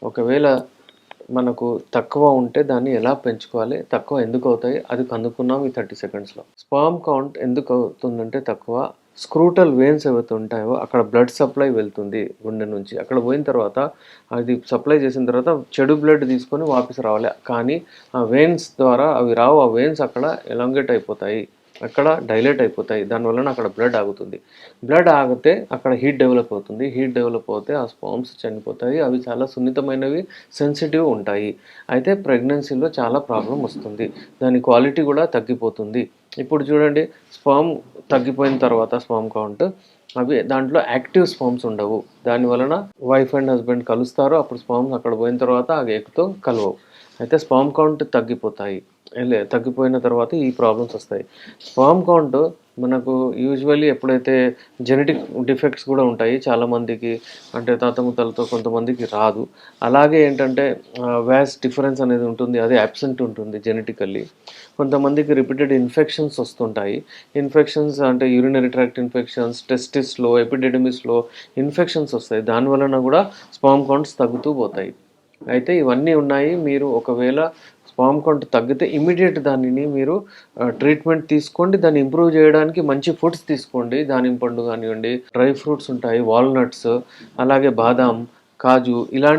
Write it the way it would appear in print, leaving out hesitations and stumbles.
ఒకవేళ మనకు తక్కువ ఉంటే దాన్ని ఎలా పెంచుకోవాలి? తక్కువ ఎందుకు అవుతాయి? అది కనుక్కున్నాం ఈ 30 సెకండ్స్‌లో. స్పెర్మ్ కౌంట్ ఎందుకు అవుతుందంటే తక్కువ, స్క్రూటల్ వెయిన్స్ ఏవైతే ఉంటాయో అక్కడ బ్లడ్ సప్లై వెళ్తుంది గుండె నుంచి. అక్కడ పోయిన తర్వాత అది సప్లై చేసిన తర్వాత చెడు బ్లడ్ తీసుకొని వాపస్ రావాలి. కానీ ఆ వెయిన్స్ ద్వారా అవి రావు. ఆ వెయిన్స్ అక్కడ ఎలాంగేట్ అయిపోతాయి. అక్కడ డైలేట్ అయిపోతాయి. దానివలన అక్కడ బ్లడ్ ఆగుతుంది. బ్లడ్ ఆగితే అక్కడ హీట్ డెవలప్ అవుతుంది. హీట్ డెవలప్ అవుతే ఆ స్పెర్మ్స్ చనిపోతాయి. అవి చాలా సున్నితమైనవి, సెన్సిటివ్ ఉంటాయి. అయితే ప్రెగ్నెన్సీలో చాలా ప్రాబ్లమ్ వస్తుంది. దాని క్వాలిటీ కూడా తగ్గిపోతుంది. ఇప్పుడు చూడండి, స్పెర్మ్ తగ్గిపోయిన తర్వాత స్పెర్మ్ కౌంట్ అవి దాంట్లో యాక్టివ్ స్పెర్మ్స్ ఉండవు. దాని వలన వైఫ్ అండ్ హస్బెండ్ కలుస్తారు. అప్పుడు స్పెర్మ్స్ అక్కడ పోయిన తర్వాత ఆ ఎగ్‌తో కలవవు. అయితే స్పెర్మ్ కౌంట్ తగ్గిపోతాయి. తగ్గిపోయిన తర్వాత ఈ ప్రాబ్లమ్స్ వస్తాయి. స్పెర్మ్ కౌంట్ మనకు యూజువల్లీ ఎప్పుడైతే జెనెటిక్ డిఫెక్ట్స్ కూడా ఉంటాయి చాలామందికి, అంటే తాత ముత్తాతలతో కొంతమందికి రాదు. అలాగే ఏంటంటే వాస్ డిఫరెన్స్ అనేది ఉంటుంది. అది అబ్సెంట్ ఉంటుంది జెనెటికల్లీ. కొంతమందికి రిపీటెడ్ ఇన్ఫెక్షన్స్ వస్తుంటాయి. ఇన్ఫెక్షన్స్ అంటే యూరినరీ ట్రాక్ట్ ఇన్ఫెక్షన్స్, టెస్టిస్‌లో, ఎపిడిడిమిస్‌లో ఇన్ఫెక్షన్స్ వస్తాయి. దాని వలన కూడా స్పెర్మ్ కౌంట్స్ తగ్గుతూ పోతాయి. అయితే ఇవన్నీ ఉన్నాయి. మీరు ఒకవేళ స్పెర్మ్ కౌంట్ తగ్గితే ఇమ్మీడియేట్ దానిని మీరు ట్రీట్మెంట్ తీసుకోండి. దాన్ని ఇంప్రూవ్ చేయడానికి మంచి ఫుడ్స్ తీసుకోండి. దానిమ్మ పండు కానివ్వండి, డ్రై ఫ్రూట్స్ ఉంటాయి, వాల్‌నట్స్, అలాగే బాదాం, కాజు ఇలాంటి